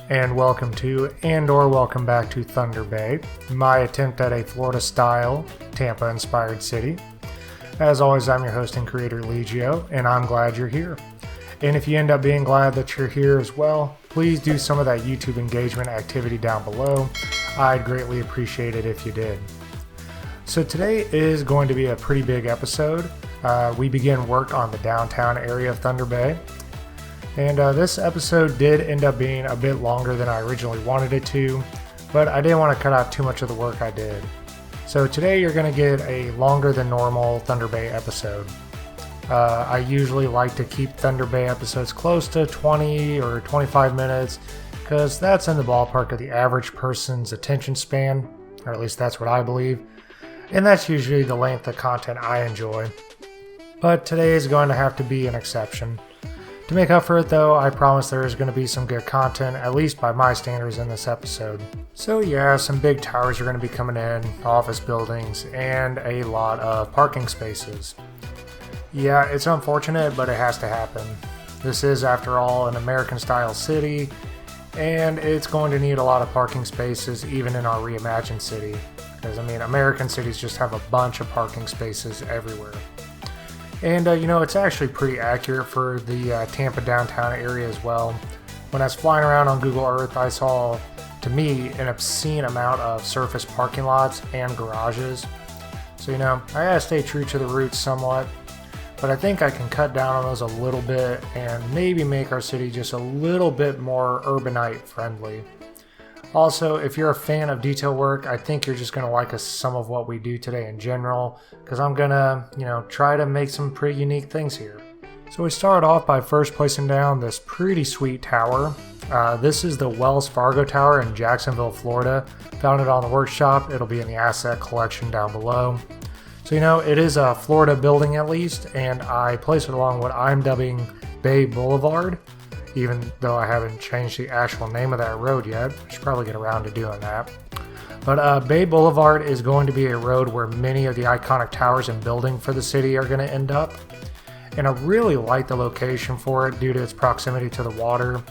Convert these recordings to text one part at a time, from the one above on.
and welcome to welcome back to Thunder Bay, my attempt at a Florida-style, Tampa-inspired city. As always, I'm your host and creator, Legio, and I'm glad you're here. And if you end up being glad that you're here as well, please do some of that YouTube engagement activity down below. I'd greatly appreciate it if you did. So today is going to be a pretty big episode. We begin work on the downtown area of Thunder Bay. And this episode did end up being a bit longer than I originally wanted it to, but I didn't want to cut out too much of the work I did. So today you're going to get a longer than normal Thunder Bay episode. I usually like to keep Thunder Bay episodes close to 20 or 25 minutes because that's in the ballpark of the average person's attention span, or at least that's what I believe. And that's usually the length of content I enjoy. But today is going to have to be an exception. To make up for it though, I promise there is going to be some good content, at least by my standards in this episode. So yeah, some big towers are going to be coming in, office buildings, and a lot of parking spaces. Yeah, it's unfortunate, but it has to happen. This is, after all, an American-style city, and it's going to need a lot of parking spaces even in our reimagined city. Because, American cities just have a bunch of parking spaces everywhere. And, it's actually pretty accurate for the Tampa downtown area as well. When I was flying around on Google Earth, I saw, to me, an obscene amount of surface parking lots and garages. So, I gotta stay true to the roots somewhat. But I think I can cut down on those a little bit and maybe make our city just a little bit more urbanite friendly. Also, if you're a fan of detail work, I think you're just going to like some of what we do today in general, because I'm going to, try to make some pretty unique things here. So we start off by first placing down this pretty sweet tower. This is the Wells Fargo Tower in Jacksonville, Florida. Found it on the workshop. It'll be in the asset collection down below. So, it is a Florida building at least, and I place it along what I'm dubbing Bay Boulevard. Even though I haven't changed the actual name of that road yet. I should probably get around to doing that. But Bay Boulevard is going to be a road where many of the iconic towers and buildings for the city are going to end up. And I really like the location for it due to its proximity to the water.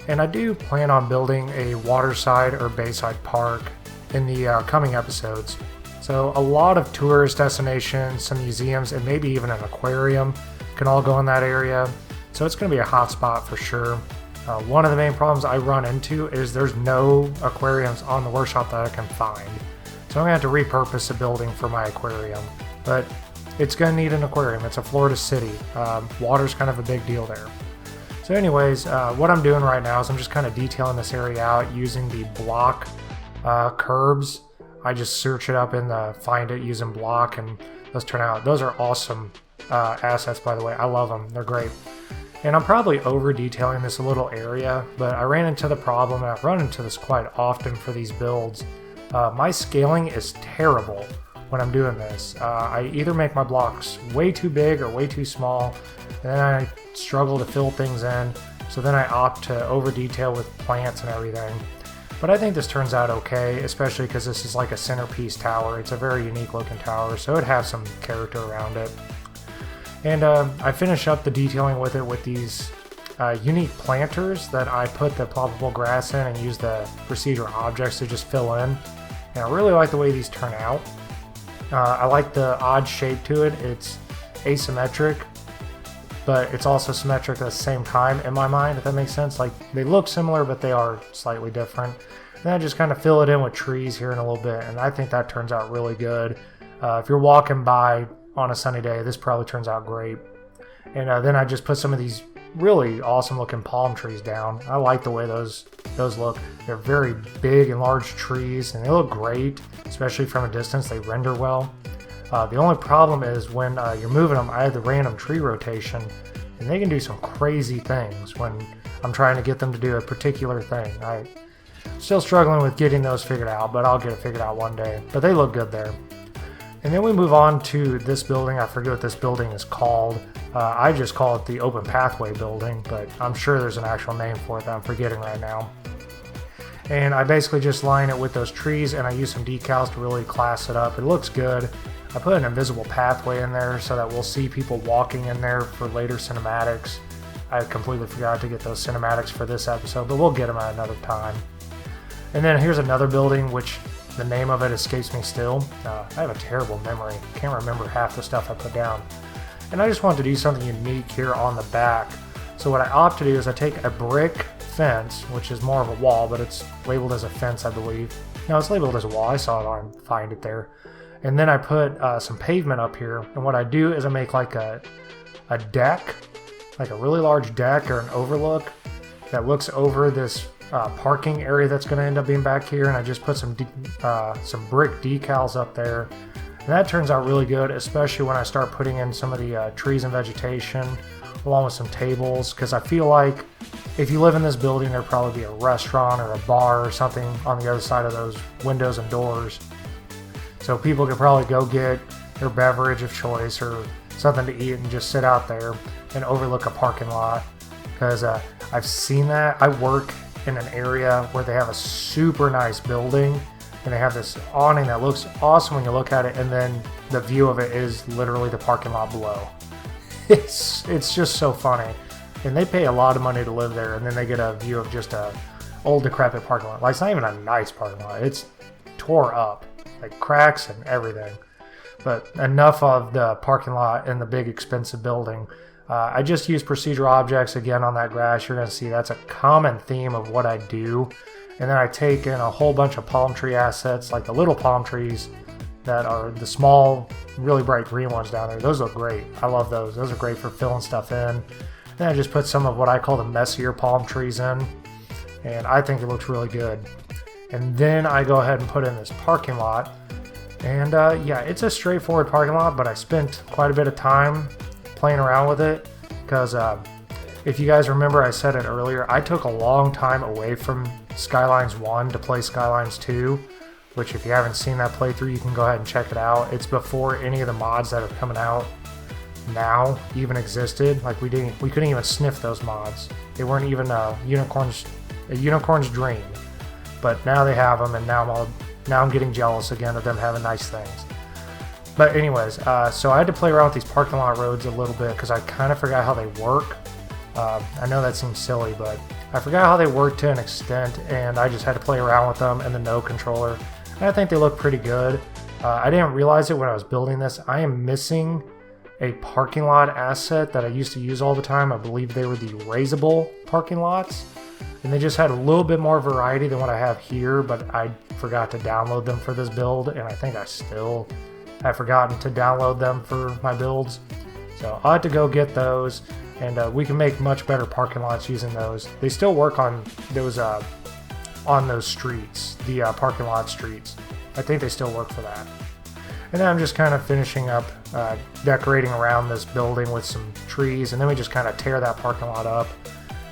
And I do plan on building a waterside or bayside park in the coming episodes. So a lot of tourist destinations, some museums, and maybe even an aquarium can all go in that area. So it's going to be a hot spot for sure. One of the main problems I run into is there's no aquariums on the workshop that I can find. So I'm going to have to repurpose a building for my aquarium. But it's going to need an aquarium. It's a Florida city. Water's kind of a big deal there. So anyways, what I'm doing right now is I'm just kind of detailing this area out using the block curbs. I just search it up in the Find It using block, and those are awesome assets, by the way. I love them. They're great. And I'm probably over detailing this little area, but I ran into the problem, and I've run into this quite often for these builds. My scaling is terrible when I'm doing this. I either make my blocks way too big or way too small, and then I struggle to fill things in, so then I opt to over detail with plants and everything. But I think this turns out okay, especially because this is like a centerpiece tower. It's a very unique looking tower, so it has some character around it. And I finish up the detailing with it with these unique planters that I put the ploppable grass in and use the procedure objects to just fill in. And I really like the way these turn out. I like the odd shape to it. It's asymmetric, but it's also symmetric at the same time in my mind, if that makes sense. Like, they look similar, but they are slightly different. And I just kind of fill it in with trees here in a little bit, and I think that turns out really good. If you're walking by on a sunny day, this probably turns out great. And then I just put some of these really awesome looking palm trees down. I like the way those look. They're very big and large trees, and they look great, especially from a distance. They render well. The only problem is when you're moving them, I have the random tree rotation, and they can do some crazy things when I'm trying to get them to do a particular thing. I'm still struggling with getting those figured out, but I'll get it figured out one day. But they look good there. And then we move on to this building. I forget what this building is called. I just call it the Open Pathway Building, but I'm sure there's an actual name for it that I'm forgetting right now. And I basically just line it with those trees, and I use some decals to really class it up. It looks good. I put an invisible pathway in there so that we'll see people walking in there for later cinematics. I completely forgot to get those cinematics for this episode, but we'll get them at another time. And then here's another building, which the name of it escapes me still. I have a terrible memory. Can't remember half the stuff I put down. And I just wanted to do something unique here on the back. So what I opt to do is I take a brick fence, which is more of a wall, but it's labeled as a fence, I believe. No, it's labeled as a wall. I saw it on Find It there. And then I put some pavement up here. And what I do is I make like a deck, like a really large deck or an overlook that looks over this parking area that's going to end up being back here. And I just put some brick decals up there. And that turns out really good, especially when I start putting in some of the trees and vegetation along with some tables, because I feel like if you live in this building, there'd probably be a restaurant or a bar or something on the other side of those windows and doors. So people could probably go get their beverage of choice or something to eat and just sit out there and overlook a parking lot, because I've seen that. I work in an area where they have a super nice building and they have this awning that looks awesome when you look at it, and then the view of it is literally the parking lot below. It's just so funny, and they pay a lot of money to live there, and then they get a view of just a old decrepit parking lot. Like, it's not even a nice parking lot. It's tore up, like cracks and everything. But enough of the parking lot and the big expensive building. I just use procedural objects again on that grass. You're going to see that's a common theme of what I do. And then I take in a whole bunch of palm tree assets, like the little palm trees that are the small, really bright green ones down there. Those look great. I love those. Those are great for filling stuff in. Then I just put some of what I call the messier palm trees in, and I think it looks really good. And then I go ahead and put in this parking lot. And yeah, it's a straightforward parking lot, but I spent quite a bit of time playing around with it, because if you guys remember, I said it earlier, I took a long time away from Skylines 1 to play Skylines 2, which if you haven't seen that playthrough, you can go ahead and check it out. It's before any of the mods that are coming out now even existed. Like, we couldn't even sniff those mods. They weren't even a unicorn's dream. But now they have them, and now I'm getting jealous again of them having nice things. But anyways, so I had to play around with these parking lot roads a little bit because I kind of forgot how they work. I know that seems silly, but I forgot how they work to an extent, and I just had to play around with them in the No controller. And I think they look pretty good. I didn't realize it when I was building this. I am missing a parking lot asset that I used to use all the time. I believe they were the raisable parking lots, and they just had a little bit more variety than what I have here, but I forgot to download them for this build, and I think I still have forgotten to download them for my builds. So I'll have to go get those, and we can make much better parking lots using those. They still work on those streets, the parking lot streets. I think they still work for that. And then I'm just kind of finishing up decorating around this building with some trees, and then we just kind of tear that parking lot up.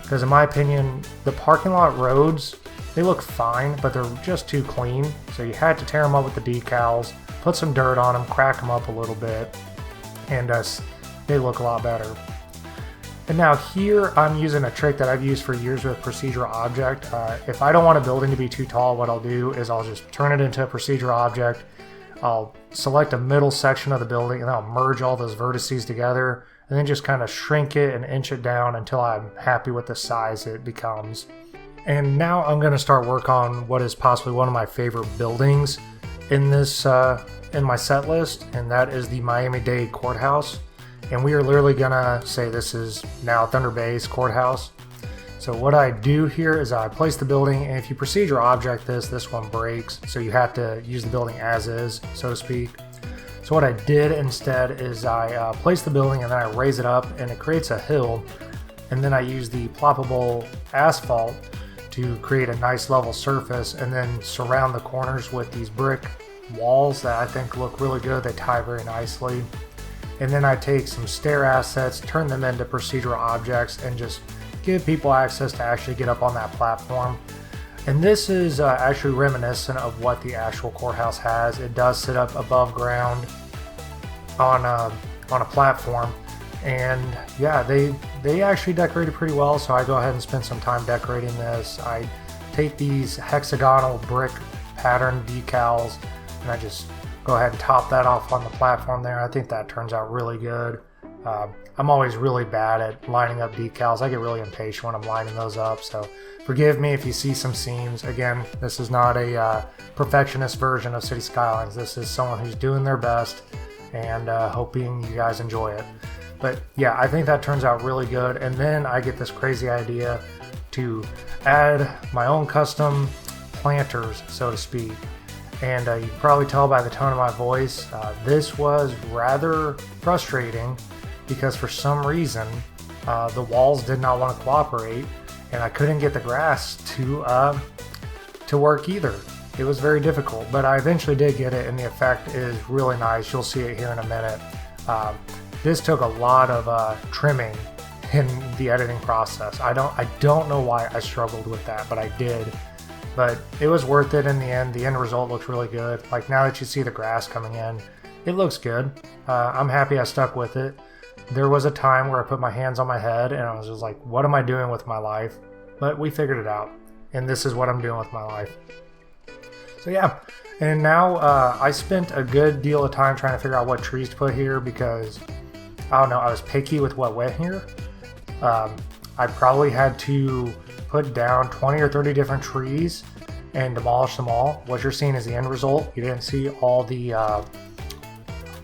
Because in my opinion, the parking lot roads, they look fine, but they're just too clean. So you had to tear them up with the decals, put some dirt on them, crack them up a little bit, and they look a lot better. And now here I'm using a trick that I've used for years with procedural object. If I don't want a building to be too tall, what I'll do is I'll just turn it into a procedural object. I'll select a middle section of the building, and I'll merge all those vertices together, and then just kind of shrink it and inch it down until I'm happy with the size it becomes. And now I'm going to start work on what is possibly one of my favorite buildings in this in my set list, and that is the Miami-Dade Courthouse. And we are literally gonna say this is now Thunder Bay's courthouse. So what I do here is I place the building, and if you procedural object this one breaks, so you have to use the building as is, so to speak. So what I did instead is I place the building, and then I raise it up, and it creates a hill, and then I use the ploppable asphalt to create a nice level surface, and then surround the corners with these brick walls that I think look really good. They tie very nicely. And then I take some stair assets, turn them into procedural objects, and just give people access to actually get up on that platform. And this is actually reminiscent of what the actual courthouse has. It does sit up above ground on a platform. And yeah, they actually decorated pretty well, so I go ahead and spend some time decorating this. I take these hexagonal brick pattern decals, and I just go ahead and top that off on the platform there. I think that turns out really good. I'm always really bad at lining up decals. I get really impatient when I'm lining those up, so forgive me if you see some seams. Again, this is not a perfectionist version of City Skylines. This is someone who's doing their best and hoping you guys enjoy it. But yeah, I think that turns out really good. And then I get this crazy idea to add my own custom planters, so to speak. And you can probably tell by the tone of my voice, this was rather frustrating because for some reason the walls did not want to cooperate, and I couldn't get the grass to work either. It was very difficult, but I eventually did get it, and the effect is really nice. You'll see it here in a minute. This took a lot of trimming in the editing process. I don't know why I struggled with that, but I did. But it was worth it in the end. The end result looks really good. Like now that you see the grass coming in, it looks good. I'm happy I stuck with it. There was a time where I put my hands on my head and I was just like, what am I doing with my life? But we figured it out, and this is what I'm doing with my life. So yeah, and now I spent a good deal of time trying to figure out what trees to put here because, I don't know, I was picky with what went here. I probably had to put down 20 or 30 different trees and demolish them all. What you're seeing is the end result. You didn't see all the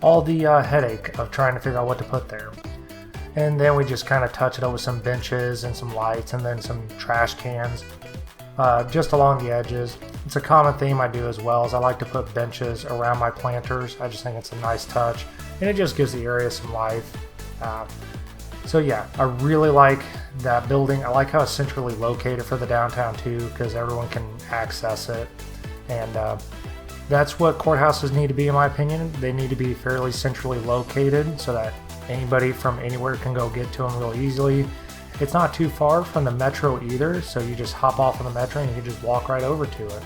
headache of trying to figure out what to put there. And then we just kind of touch it up with some benches and some lights and then some trash cans just along the edges. It's a common theme I do as well, is I like to put benches around my planters. I just think it's a nice touch and it just gives the area some life. So yeah, I really like that building. I like how it's centrally located for the downtown too, because everyone can access it. And that's what courthouses need to be, in my opinion. They need to be fairly centrally located so that anybody from anywhere can go get to them real easily. It's not too far from the metro either, so you just hop off on the metro and you can just walk right over to it.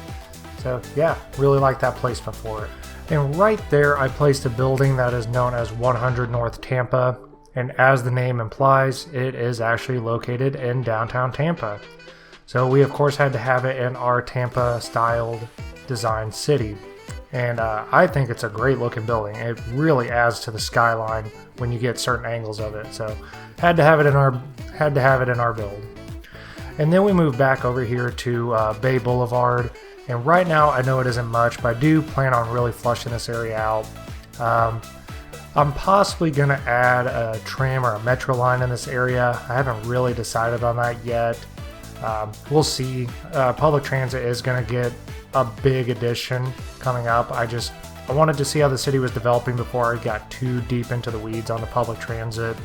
So yeah, really like that placement for it. And right there I placed a building that is known as 100 North Tampa. And as the name implies, it is actually located in downtown Tampa. So we of course had to have it in our Tampa styled design city. And I think it's a great looking building. It really adds to the skyline when you get certain angles of it. So had to have it in our build. And then we moved back over here to Bay Boulevard. And right now I know it isn't much, but I do plan on really flushing this area out. I'm possibly going to add a tram or a metro line in this area. I haven't really decided on that yet. We'll see. Public transit is going to get a big addition coming up. I wanted to see how the city was developing before I got too deep into the weeds on the public transit.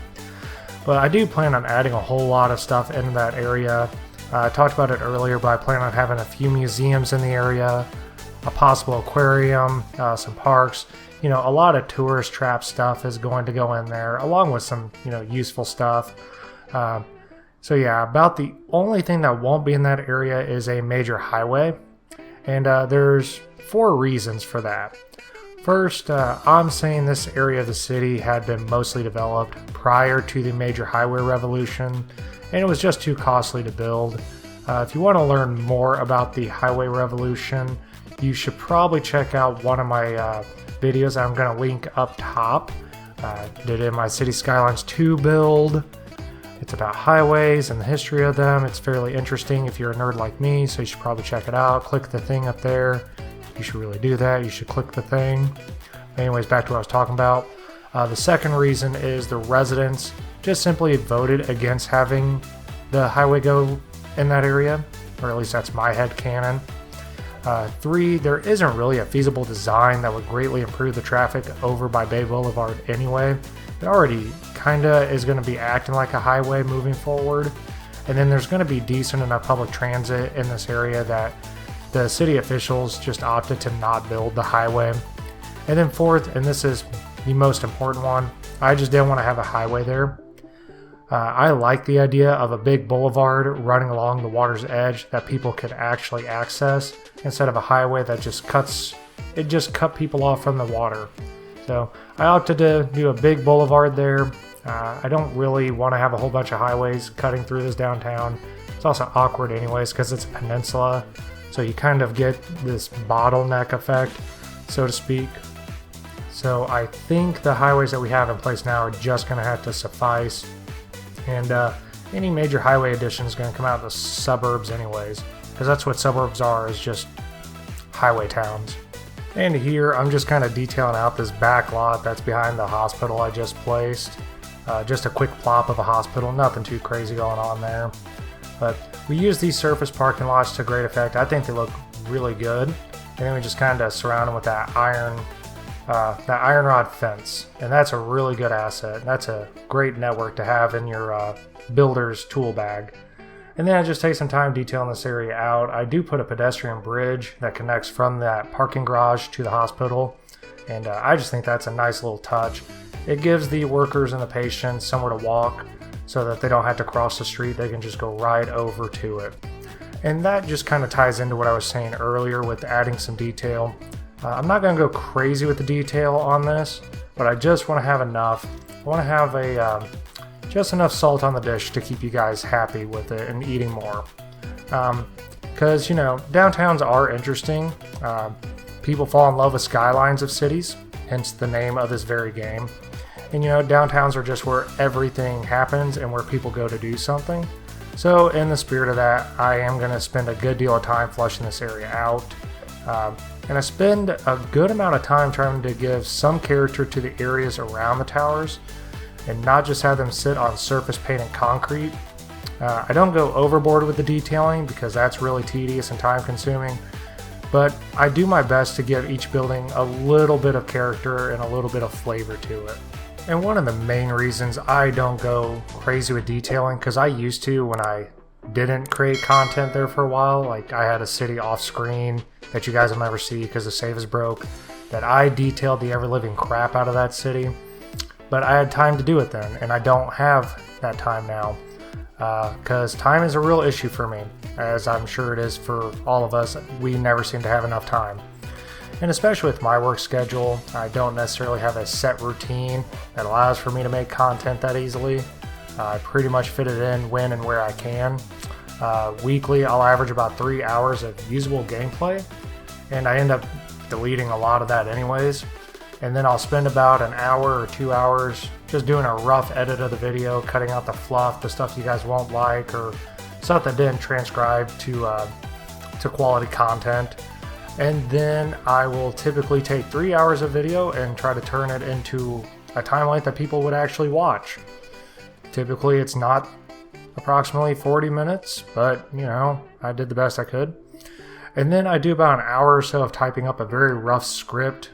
But I do plan on adding a whole lot of stuff in that area. I talked about it earlier, but I plan on having a few museums in the area, a possible aquarium, some parks. You know, a lot of tourist trap stuff is going to go in there, along with some, useful stuff. So yeah, about the only thing that won't be in that area is a major highway. And there's 4 reasons for that. First, I'm saying this area of the city had been mostly developed prior to the major highway revolution, and it was just too costly to build. If you want to learn more about the highway revolution, you should probably check out one of my videos I'm going to link up top. Did in my City Skylines 2 build. It's about highways and the history of them. It's fairly interesting if you're a nerd like me, so you should probably check it out. Click the thing up there. You should really do that. You should click the thing. Anyways, back to what I was talking about. The second reason is the residents just simply voted against having the highway go in that area, or at least that's my headcanon. 3, there isn't really a feasible design that would greatly improve the traffic over by Bay Boulevard anyway. It already kinda is going to be acting like a highway moving forward. And then there's going to be decent enough public transit in this area that the city officials just opted to not build the highway. And then 4th, and this is the most important one, I just didn't want to have a highway there. I like the idea of a big boulevard running along the water's edge that people could actually access instead of a highway that just cut people off from the water. So I opted to do a big boulevard there. I don't really want to have a whole bunch of highways cutting through this downtown. It's also awkward anyways because it's a peninsula, so you kind of get this bottleneck effect, so to speak. So I think the highways that we have in place now are just going to have to suffice. And any major highway addition is going to come out in the suburbs anyways, because that's what suburbs are, is just highway towns. And here I'm just kind of detailing out this back lot that's behind the hospital I just placed. Just a quick plop of a hospital, nothing too crazy going on there. But we use these surface parking lots to great effect. I think they look really good. And then we just kind of surround them with that iron rod fence. And that's a really good asset. That's a great network to have in your builder's tool bag. And then I just take some time detailing this area out. I do put a pedestrian bridge that connects from that parking garage to the hospital. And I just think that's a nice little touch. It gives the workers and the patients somewhere to walk so that they don't have to cross the street. They can just go right over to it. And that just kind of ties into what I was saying earlier with adding some detail. I'm not going to go crazy with the detail on this, but I just want to have enough. I want to have just enough salt on the dish to keep you guys happy with it and eating more. Because, you know, downtowns are interesting. People fall in love with skylines of cities, hence the name of this very game. And, you know, downtowns are just where everything happens and where people go to do something. So in the spirit of that, I am going to spend a good deal of time fleshing this area out. And I spend a good amount of time trying to give some character to the areas around the towers and not just have them sit on surface painted concrete. I don't go overboard with the detailing because that's really tedious and time consuming, but I do my best to give each building a little bit of character and a little bit of flavor to it. And one of the main reasons I don't go crazy with detailing, because I used to when I didn't create content there for a while, like I had a city off screen that you guys will never see because the save is broke, that I detailed the ever-living crap out of that city. But I had time to do it then, and I don't have that time now, because time is a real issue for me, as I'm sure it is for all of us. We never seem to have enough time. And especially with my work schedule, I don't necessarily have a set routine that allows for me to make content that easily. I pretty much fit it in when and where I can. Weekly, I'll average about 3 hours of usable gameplay, and I end up deleting a lot of that anyways. And then I'll spend about an hour or 2 hours just doing a rough edit of the video, cutting out the fluff, the stuff you guys won't like, or stuff that didn't transcribe to quality content. And then I will typically take 3 hours of video and try to turn it into a time length that people would actually watch. Typically it's not approximately 40 minutes, but you know, I did the best I could. And then I do about an hour or so of typing up a very rough script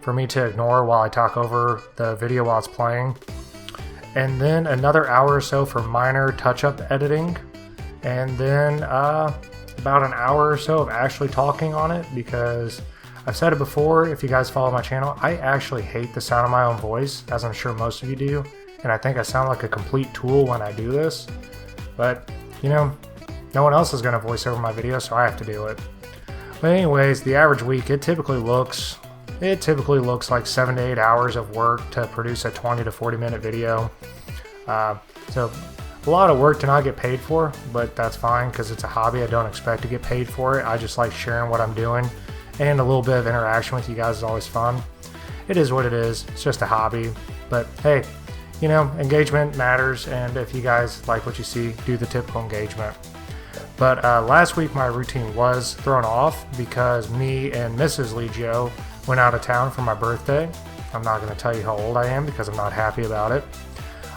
for me to ignore while I talk over the video while it's playing. And then another hour or so for minor touch-up editing. And then about an hour or so of actually talking on it, because I've said it before, if you guys follow my channel, I actually hate the sound of my own voice, as I'm sure most of you do. And I think I sound like a complete tool when I do this. But, you know, no one else is going to voice over my video, so I have to do it. But anyways, the average week, it typically looks like 7 to 8 hours of work to produce a 20 to 40 minute video. So a lot of work to not get paid for, but that's fine because it's a hobby. I don't expect to get paid for it. I just like sharing what I'm doing, and a little bit of interaction with you guys is always fun. It is what it is. It's just a hobby. But hey, you know, engagement matters, and if you guys like what you see, do the typical engagement. But last week my routine was thrown off because me and Mrs. Legio went out of town for my birthday. I'm not going to tell you how old I am because I'm not happy about it.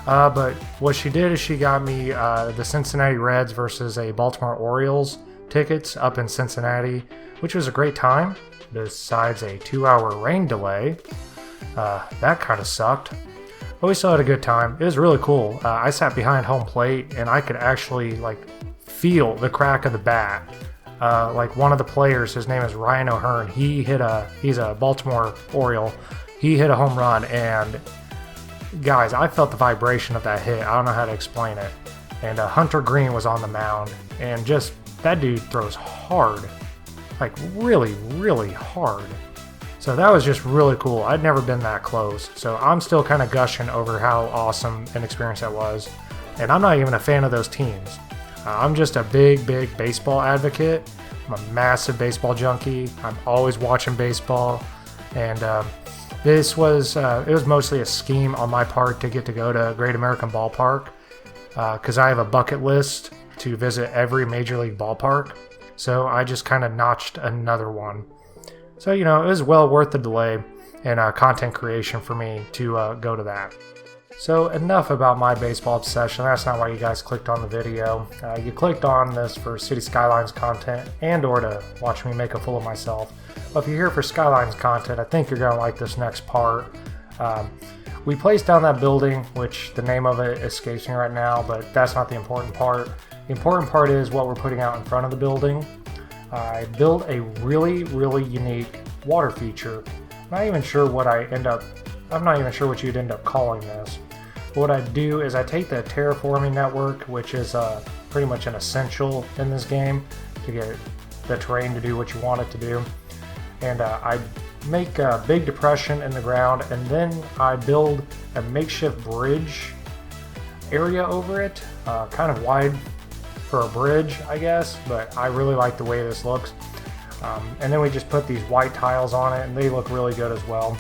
But what she did is she got me the Cincinnati Reds versus a Baltimore Orioles tickets up in Cincinnati, which was a great time, besides a 2-hour rain delay. That kind of sucked. But we still had a good time. It was really cool. I sat behind home plate and I could actually feel the crack of the bat. Like one of the players, his name is Ryan O'Hearn, he's a Baltimore Oriole. He hit a home run, and guys, I felt the vibration of that hit. I don't know how to explain it. And Hunter Green was on the mound, and just that dude throws hard, like really, really hard. So that was just really cool. I'd never been that close. So I'm still kind of gushing over how awesome an experience that was. And I'm not even a fan of those teams. I'm just a big baseball advocate. I'm a massive baseball junkie. I'm always watching baseball. And this was it was mostly a scheme on my part to get to go to Great American Ballpark, because I have a bucket list to visit every Major League ballpark. So I just kind of notched another one. So, you know, it was well worth the delay and content creation for me to go to that. So enough about my baseball obsession. That's not why you guys clicked on the video. You clicked on this for City Skylines content and or to watch me make a fool of myself. But if you're here for Skylines content, I think you're going to like this next part. We placed down that building, which the name of it escapes me right now, but that's not the important part. The important part is what we're putting out in front of the building. I built a really, really unique water feature. I'm not even sure what you'd end up calling this. But what I do is I take the terraforming network, which is pretty much an essential in this game to get the terrain to do what you want it to do. And I make a big depression in the ground, and then I build a makeshift bridge area over it, kind of wide for a bridge, I guess, but I really like the way this looks. And then we just put these white tiles on it, and they look really good as well.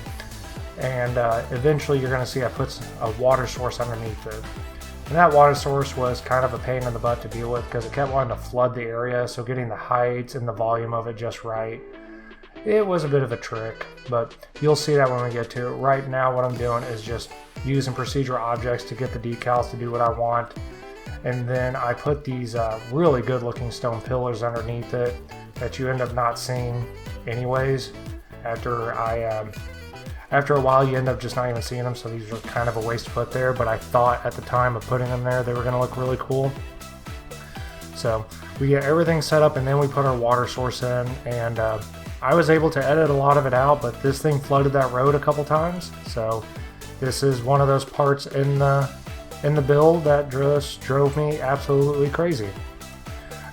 And eventually you're going to see I put a water source underneath it. And that water source was kind of a pain in the butt to deal with because it kept wanting to flood the area, so getting the heights and the volume of it just right, it was a bit of a trick, but you'll see that when we get to it. Right now what I'm doing is just using procedural objects to get the decals to do what I want. And then I put these really good looking stone pillars underneath it that you end up not seeing anyways. After a while you end up just not even seeing them, so these are kind of a waste to put there, but I thought at the time of putting them there they were going to look really cool. So we get everything set up, and then we put our water source in, and I was able to edit a lot of it out, but this thing flooded that road a couple times, so this is one of those parts in the build that just drove me absolutely crazy.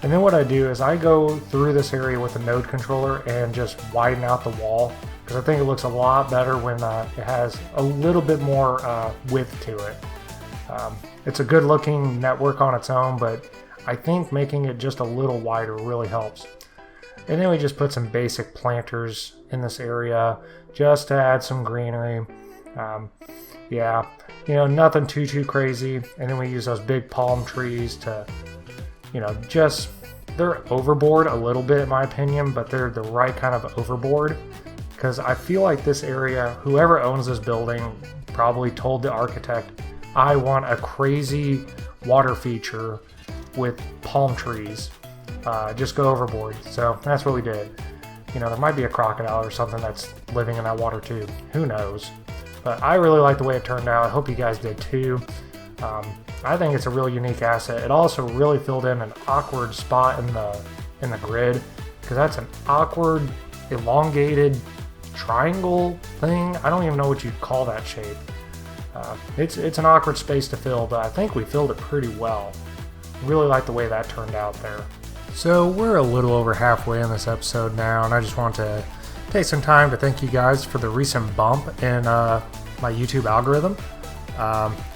And then what I do is I go through this area with a node controller and just widen out the wall, because I think it looks a lot better when it has a little bit more width to it. It's a good looking network on its own, but I think making it just a little wider really helps. And then we just put some basic planters in this area just to add some greenery. Yeah, you know, nothing too crazy. And then we use those big palm trees to, you know, they're overboard a little bit in my opinion, but they're the right kind of overboard, because I feel like this area, whoever owns this building probably told the architect, I want a crazy water feature with palm trees. Just go overboard. So that's what we did. You know, there might be a crocodile or something that's living in that water too. Who knows? But I really like the way it turned out. I hope you guys did too. I think it's a really unique asset. It also really filled in an awkward spot in the grid, because that's an awkward, elongated triangle thing. I don't even know what you'd call that shape. It's an awkward space to fill, but I think we filled it pretty well. Really like the way that turned out there. So we're a little over halfway in this episode now, and I just want to take some time to thank you guys for the recent bump in my YouTube algorithm.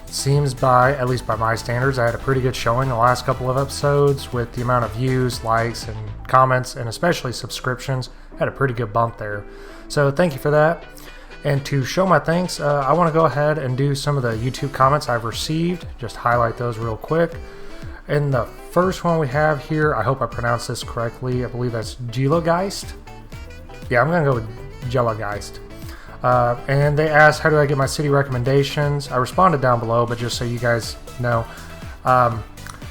Seems at least by my standards, I had a pretty good showing the last couple of episodes with the amount of views, likes, and comments, and especially subscriptions. Had a pretty good bump there. So thank you for that. And to show my thanks, I want to go ahead and do some of the YouTube comments I've received, just highlight those real quick. And the first one we have here, I hope I pronounced this correctly, I believe that's Geist. Yeah, I'm going to go with Geist. And they asked, how do I get my city recommendations? I responded down below, but just so you guys know,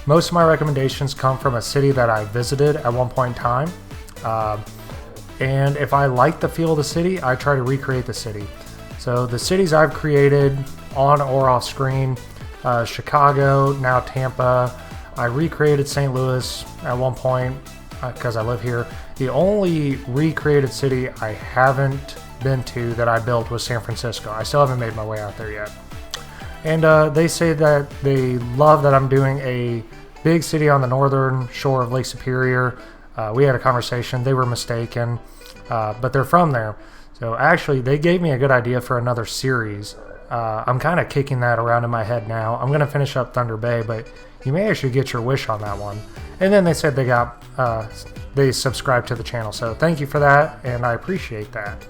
most of my recommendations come from a city that I visited at one point in time. And if I like the feel of the city, I try to recreate the city. So the cities I've created on or off screen, Chicago, now Tampa. I recreated St. Louis at one point because I live here. The only recreated city I haven't been to that I built was San Francisco. I still haven't made my way out there yet. And they say that they love that I'm doing a big city on the northern shore of Lake Superior. We had a conversation. They were mistaken, but they're from there. So actually, they gave me a good idea for another series. I'm kind of kicking that around in my head now. I'm going to finish up Thunder Bay, but you may actually get your wish on that one. And then they said they subscribed to the channel. So thank you for that, and I appreciate that.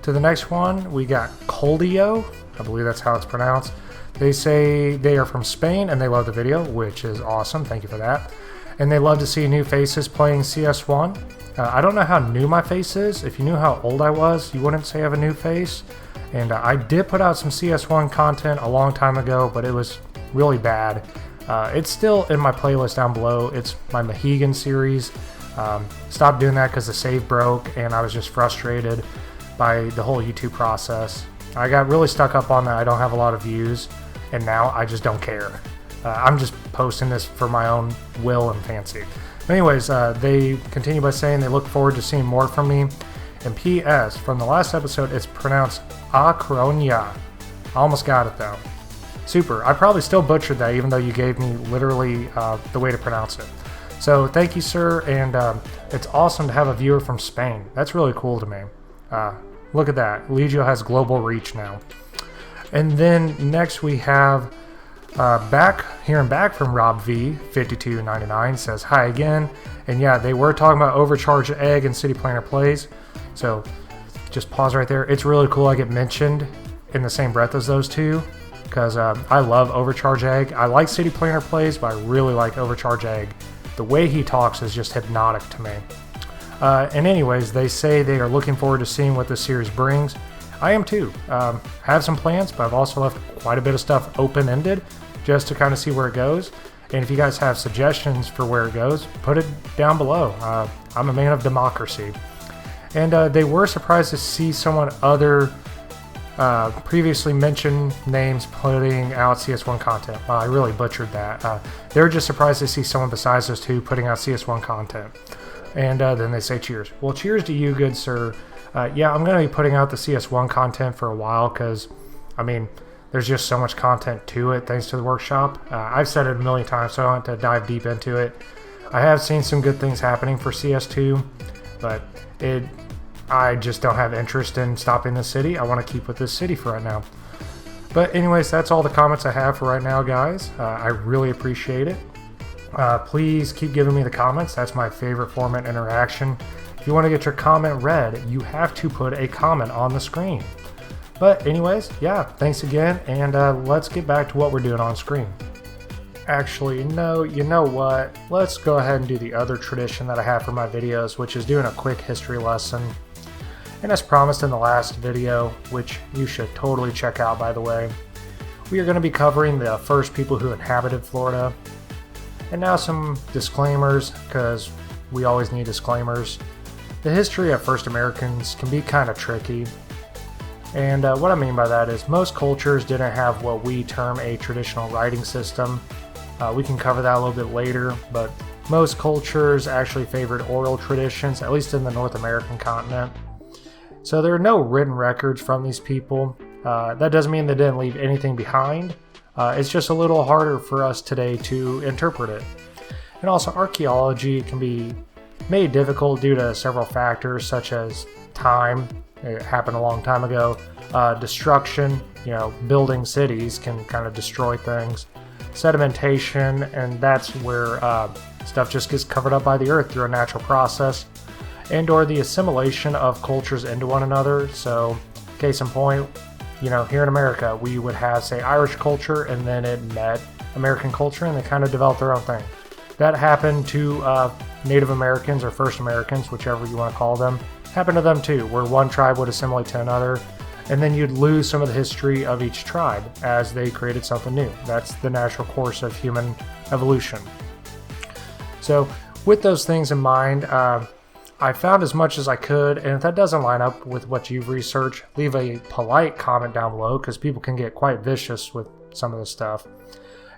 To the next one, we got Coldio. I believe that's how it's pronounced. They say they are from Spain and they love the video, which is awesome. Thank you for that. And they love to see new faces playing CS1. I don't know how new my face is. If you knew how old I was, you wouldn't say I have a new face. And I did put out some CS1 content a long time ago, but it was really bad. It's still in my playlist down below. It's my Mohegan series. Stopped doing that because the save broke and I was just frustrated by the whole YouTube process. I got really stuck up on that. I don't have a lot of views, and now I just don't care. I'm just posting this for my own will and fancy. Anyways, they continue by saying they look forward to seeing more from me. And P.S. from the last episode, it's pronounced Acronia. I almost got it though. Super. I probably still butchered that, even though you gave me literally the way to pronounce it. So thank you, sir, and it's awesome to have a viewer from Spain. That's really cool to me. Look at that. Legio has global reach now. And then next we have hearing back from Rob V 5299 says hi again. And yeah, they were talking about Overcharged Egg and City Planner Plays. So just pause right there. It's really cool I get mentioned in the same breath as those two, because I love Overcharged Egg. I like City Planner Plays, but I really like Overcharged Egg. The way he talks is just hypnotic to me. And anyways, they say they are looking forward to seeing what this series brings. I am too. I have some plans, but I've also left quite a bit of stuff open-ended just to kind of see where it goes. And if you guys have suggestions for where it goes, put it down below. I'm a man of democracy. And they were surprised to see someone other previously mentioned names putting out CS1 content. I really butchered that. They were just surprised to see someone besides those two putting out CS1 content. And then they say cheers. Well, cheers to you, good sir. Yeah, I'm going to be putting out the CS1 content for a while because, I mean, there's just so much content to it thanks to the workshop. I've said it a million times, so I don't have to dive deep into it. I have seen some good things happening for CS2, but I just don't have interest in stopping the city. I want to keep with this city for right now. But anyways, that's all the comments I have for right now, guys. I really appreciate it. Please keep giving me the comments. That's my favorite form of interaction. If you want to get your comment read, you have to put a comment on the screen. But anyways, yeah, thanks again, and let's get back to what we're doing on screen. Actually, no, you know what? Let's go ahead and do the other tradition that I have for my videos, which is doing a quick history lesson. And as promised in the last video, which you should totally check out, by the way, we are going to be covering the first people who inhabited Florida. And now some disclaimers, because we always need disclaimers. The history of first Americans can be kind of tricky. And what I mean by that is most cultures didn't have what we term a traditional writing system. We can cover that a little bit later, but most cultures actually favored oral traditions, at least in the North American continent. So there are no written records from these people. That doesn't mean they didn't leave anything behind. It's just a little harder for us today to interpret it. And also archaeology can be made difficult due to several factors such as time. It happened a long time ago. Destruction, building cities can kind of destroy things. Sedimentation, and that's where stuff just gets covered up by the earth through a natural process. And or the assimilation of cultures into one another. So, case in point, here in America, we would have, say, Irish culture, and then it met American culture, and they kind of developed their own thing. That happened to Native Americans or First Americans, whichever you want to call them. Happened to them too, where one tribe would assimilate to another, and then you'd lose some of the history of each tribe as they created something new. That's the natural course of human evolution. So, with those things in mind, I found as much as I could, and if that doesn't line up with what you've researched, leave a polite comment down below, because people can get quite vicious with some of this stuff.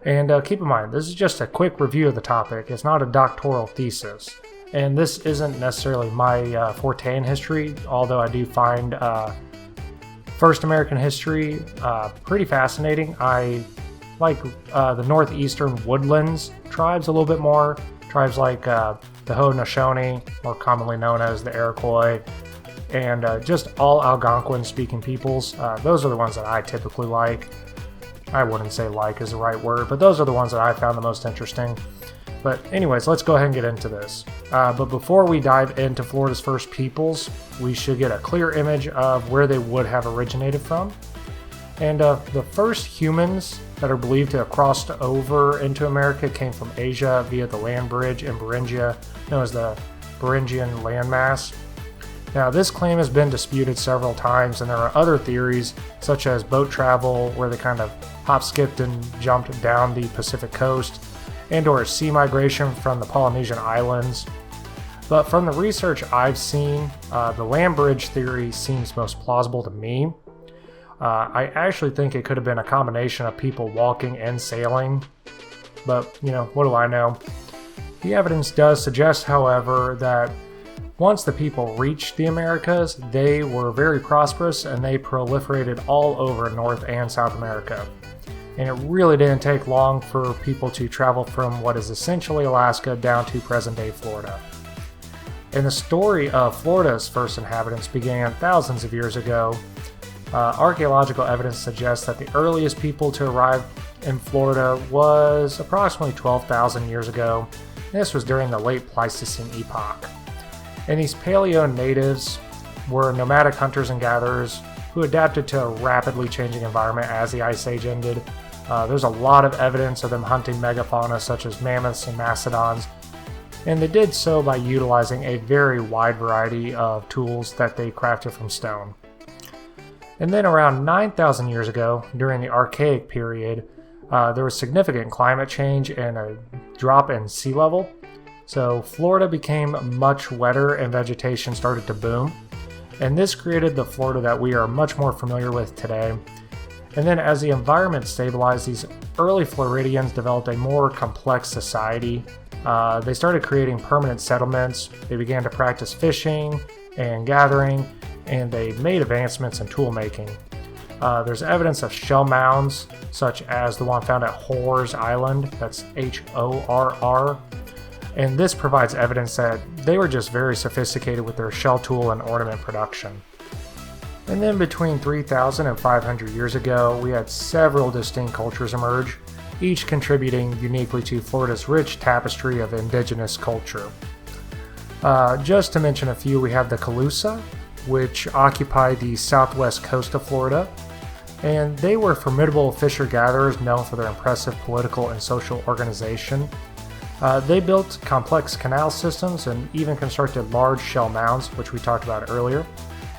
And keep in mind, this is just a quick review of the topic. It's not a doctoral thesis. And this isn't necessarily my forte in history, although I do find first American history pretty fascinating. I like the northeastern woodlands tribes a little bit more. Tribes like the Haudenosaunee, more commonly known as the Iroquois, and just all Algonquin-speaking peoples. Those are the ones that I typically like. I wouldn't say like is the right word, but those are the ones that I found the most interesting. But anyways, let's go ahead and get into this. But before we dive into Florida's first peoples, we should get a clear image of where they would have originated from. And the first humans that are believed to have crossed over into America came from Asia via the land bridge in Beringia, known as the Beringian landmass. Now, this claim has been disputed several times, and there are other theories, such as boat travel, where they kind of hop, skipped, and jumped down the Pacific coast, and or sea migration from the Polynesian islands. But from the research I've seen, the land bridge theory seems most plausible to me. I actually think it could have been a combination of people walking and sailing, but what do I know? The evidence does suggest, however, that once the people reached the Americas, they were very prosperous and they proliferated all over North and South America. And it really didn't take long for people to travel from what is essentially Alaska down to present-day Florida. And the story of Florida's first inhabitants began thousands of years ago. Archaeological evidence suggests that the earliest people to arrive in Florida was approximately 12,000 years ago. This was during the late Pleistocene epoch. And these paleo natives were nomadic hunters and gatherers who adapted to a rapidly changing environment as the Ice Age ended. There's a lot of evidence of them hunting megafauna such as mammoths and mastodons, and they did so by utilizing a very wide variety of tools that they crafted from stone. And then around 9,000 years ago, during the Archaic period, there was significant climate change and a drop in sea level. So Florida became much wetter and vegetation started to boom. And this created the Florida that we are much more familiar with today. And then as the environment stabilized, these early Floridians developed a more complex society. They started creating permanent settlements, they began to practice fishing and gathering, and they made advancements in tool making. There's evidence of shell mounds, such as the one found at Horrors Island, that's Horr, and this provides evidence that they were just very sophisticated with their shell tool and ornament production. And then between 3,000 and 500 years ago, we had several distinct cultures emerge, each contributing uniquely to Florida's rich tapestry of indigenous culture. Just to mention a few, we have the Calusa, which occupied the southwest coast of Florida, and they were formidable fisher-gatherers known for their impressive political and social organization. They built complex canal systems and even constructed large shell mounds, which we talked about earlier,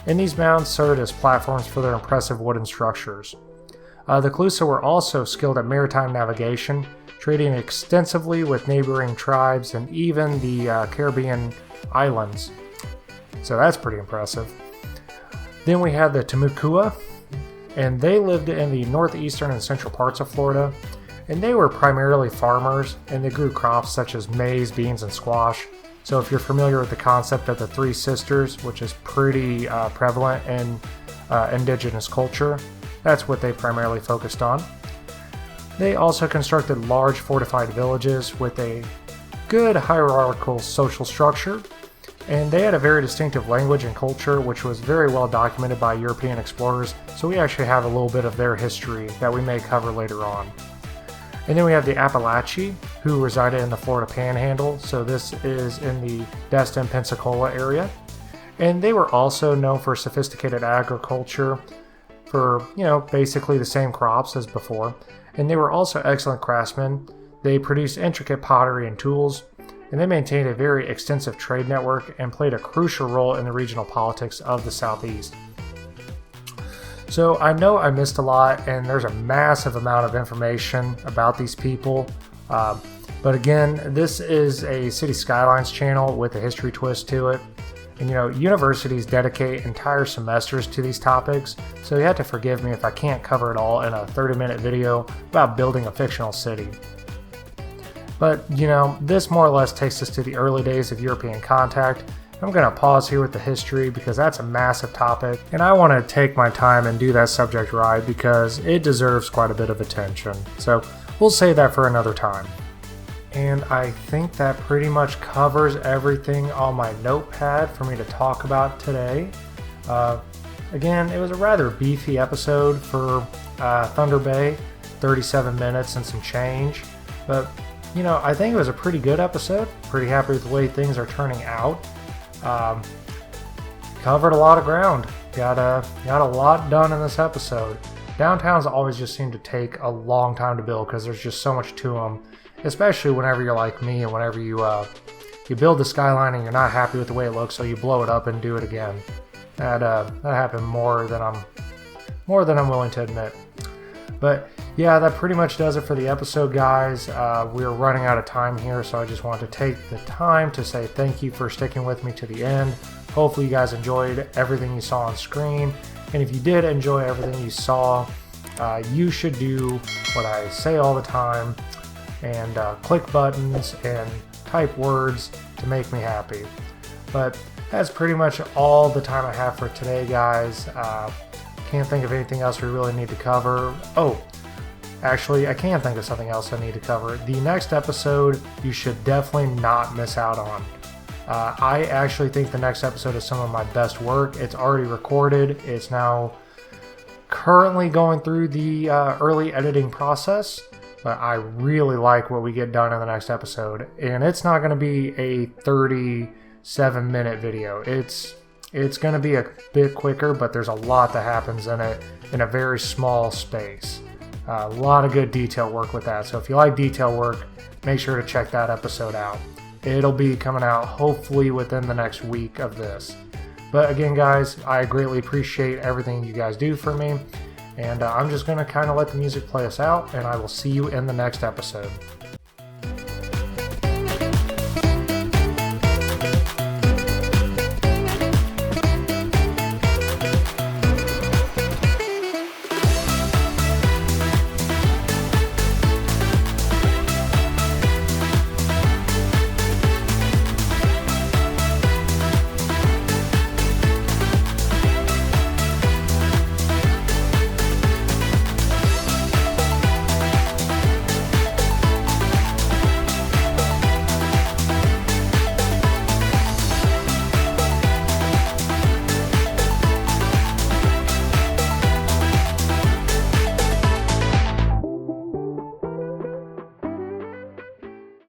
and these mounds served as platforms for their impressive wooden structures. The Calusa were also skilled at maritime navigation, trading extensively with neighboring tribes and even the Caribbean islands. So that's pretty impressive. Then we have the Timucua, and they lived in the northeastern and central parts of Florida, and they were primarily farmers, and they grew crops such as maize, beans, and squash. So if you're familiar with the concept of the Three Sisters, which is pretty prevalent in indigenous culture, that's what they primarily focused on. They also constructed large fortified villages with a good hierarchical social structure, and they had a very distinctive language and culture which was very well documented by European explorers, so we actually have a little bit of their history that we may cover later on. And then we have the Appalachi, who resided in the Florida Panhandle, so this is in the Destin, Pensacola area. And they were also known for sophisticated agriculture, for, basically the same crops as before. And they were also excellent craftsmen. They produced intricate pottery and tools, and they maintained a very extensive trade network and played a crucial role in the regional politics of the Southeast. So I know I missed a lot, and there's a massive amount of information about these people. But again, this is a City Skylines channel with a history twist to it. And universities dedicate entire semesters to these topics, so you have to forgive me if I can't cover it all in a 30-minute video about building a fictional city. But, this more or less takes us to the early days of European contact. I'm going to pause here with the history because that's a massive topic, and I want to take my time and do that subject right because it deserves quite a bit of attention. So we'll save that for another time. And I think that pretty much covers everything on my notepad for me to talk about today. Again, it was a rather beefy episode for Thunder Bay, 37 minutes and some change. But I think it was a pretty good episode. Pretty happy with the way things are turning out. Covered a lot of ground. Got a lot done in this episode. Downtowns always just seem to take a long time to build because there's just so much to them, especially whenever you're like me and whenever you build the skyline and you're not happy with the way it looks, so you blow it up and do it again. That happened more than I'm willing to admit. But yeah, that pretty much does it for the episode, guys. We're running out of time here, so I just want to take the time to say thank you for sticking with me to the end. Hopefully you guys enjoyed everything you saw on screen. And if you did enjoy everything you saw, you should do what I say all the time and click buttons and type words to make me happy. But that's pretty much all the time I have for today, guys. Can't think of anything else we really need to cover. Oh, actually, I can think of something else I need to cover. The next episode you should definitely not miss out on. I actually think the next episode is some of my best work. It's already recorded. It's now currently going through the early editing process, but I really like what we get done in the next episode. And it's not going to be a 37-minute video. It's going to be a bit quicker, but there's a lot that happens in it in a very small space. A lot of good detail work with that. So if you like detail work, make sure to check that episode out. It'll be coming out hopefully within the next week of this. But again, guys, I greatly appreciate everything you guys do for me. And I'm just going to kind of let the music play us out, and I will see you in the next episode.